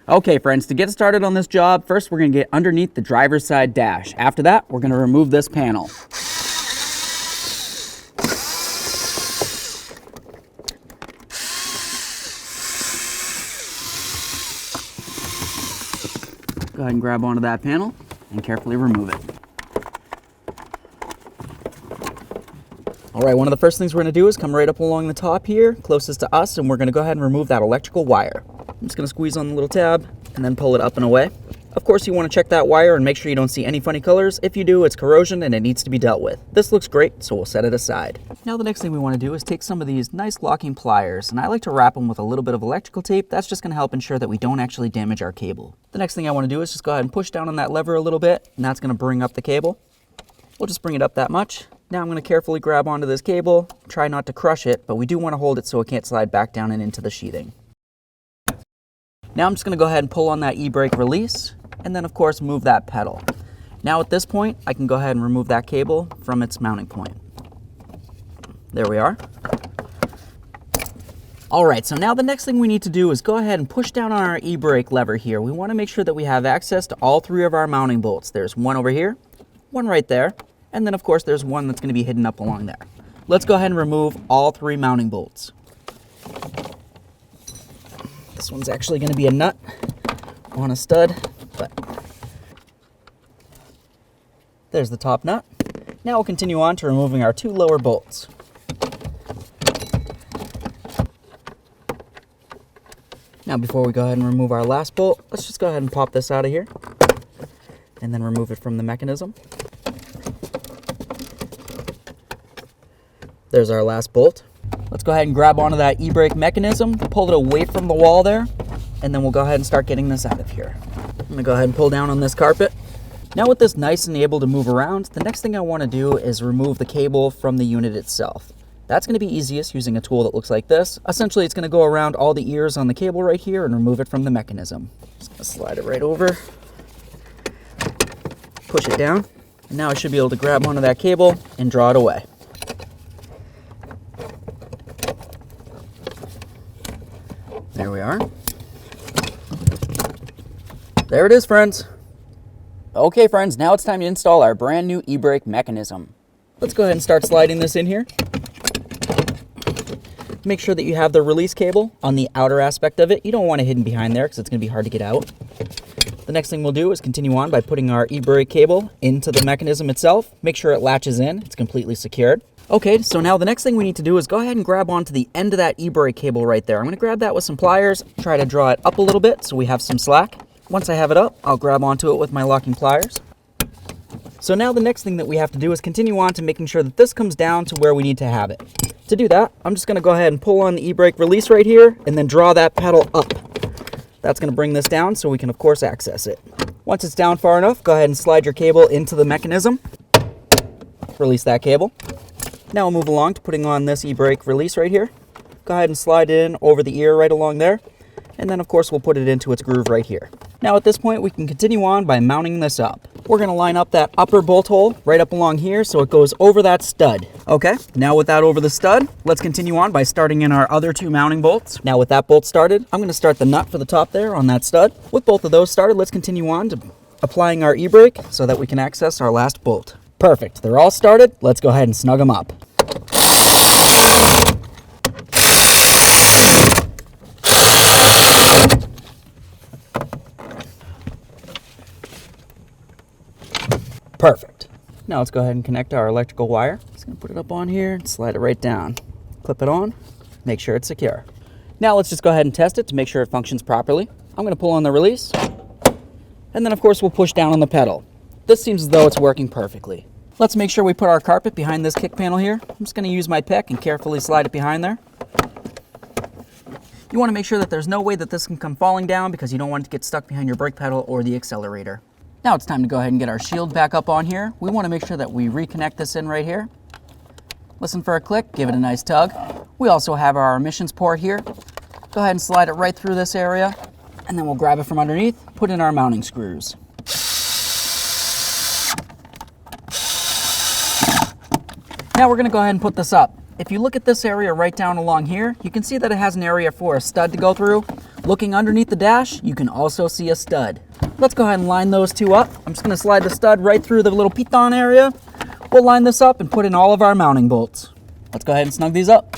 Okay friends, to get started on this job, first we're going to get underneath the driver's side dash. After that, we're going to remove this panel. Go ahead and grab onto that panel and carefully remove it. All right, one of the first things we're going to do is come right up along the top here, closest to us, and we're going to go ahead and remove that electrical wire. I'm just going to squeeze on the little tab and then pull it up and away. Of course, you want to check that wire and make sure you don't see any funny colors. If you do, it's corrosion and it needs to be dealt with. This looks great, so we'll set it aside. Now the next thing we want to do is take some of these nice locking pliers, and I like to wrap them with a little bit of electrical tape. That's just going to help ensure that we don't actually damage our cable. The next thing I want to do is just go ahead and push down on that lever a little bit, and that's going to bring up the cable. We'll just bring it up that much. Now I'm going to carefully grab onto this cable, try not to crush it, but we do want to hold it so it can't slide back down and into the sheathing. Now I'm just going to go ahead and pull on that e-brake release, and then of course move that pedal. Now at this point, I can go ahead and remove that cable from its mounting point. There we are. All right, so now the next thing we need to do is go ahead and push down on our e-brake lever here. We want to make sure that we have access to all three of our mounting bolts. There's one over here, one right there, and then of course there's one that's going to be hidden up along there. Let's go ahead and remove all three mounting bolts. This one's actually going to be a nut on a stud, but there's the top nut. Now we'll continue on to removing our two lower bolts. Now before we go ahead and remove our last bolt, let's just go ahead and pop this out of here and then remove it from the mechanism. There's our last bolt. Let's go ahead and grab onto that e-brake mechanism, pull it away from the wall there, and then we'll go ahead and start getting this out of here. I'm gonna go ahead and pull down on this carpet. Now with this nice and able to move around, the next thing I wanna do is remove the cable from the unit itself. That's gonna be easiest using a tool that looks like this. Essentially, it's gonna go around all the ears on the cable right here and remove it from the mechanism. Just gonna slide it right over, push it down, and now I should be able to grab onto that cable and draw it away. There we are. There it is, friends. Okay, friends, now it's time to install our brand new e-brake mechanism. Let's go ahead and start sliding this in here. Make sure that you have the release cable on the outer aspect of it. You don't want it hidden behind there because it's going to be hard to get out. The next thing we'll do is continue on by putting our e-brake cable into the mechanism itself. Make sure it latches in. It's completely secured. Okay, so now the next thing we need to do is go ahead and grab onto the end of that e-brake cable right there. I'm going to grab that with some pliers, try to draw it up a little bit so we have some slack. Once I have it up, I'll grab onto it with my locking pliers. So now the next thing that we have to do is continue on to making sure that this comes down to where we need to have it. To do that, I'm just going to go ahead and pull on the e-brake release right here and then draw that pedal up. That's going to bring this down so we can of course access it. Once it's down far enough, go ahead and slide your cable into the mechanism. Release that cable. Now we'll move along to putting on this e-brake release right here. Go ahead and slide it in over the ear right along there. And then of course we'll put it into its groove right here. Now at this point we can continue on by mounting this up. We're going to line up that upper bolt hole right up along here so it goes over that stud. Okay, now with that over the stud, let's continue on by starting in our other two mounting bolts. Now with that bolt started, I'm going to start the nut for the top there on that stud. With both of those started, let's continue on to applying our e-brake so that we can access our last bolt. Perfect, they're all started. Let's go ahead and snug them up. Perfect. Now let's go ahead and connect our electrical wire. Just gonna put it up on here and slide it right down. Clip it on, make sure it's secure. Now let's just go ahead and test it to make sure it functions properly. I'm gonna pull on the release, and then of course we'll push down on the pedal. This seems as though it's working perfectly. Let's make sure we put our carpet behind this kick panel here. I'm just gonna use my pick and carefully slide it behind there. You wanna make sure that there's no way that this can come falling down because you don't want it to get stuck behind your brake pedal or the accelerator. Now it's time to go ahead and get our shield back up on here. We want to make sure that we reconnect this in right here. Listen for a click, give it a nice tug. We also have our emissions port here. Go ahead and slide it right through this area, and then we'll grab it from underneath, put in our mounting screws. Now we're going to go ahead and put this up. If you look at this area right down along here, you can see that it has an area for a stud to go through. Looking underneath the dash, you can also see a stud. Let's go ahead and line those two up. I'm just going to slide the stud right through the little piton area. We'll line this up and put in all of our mounting bolts. Let's go ahead and snug these up.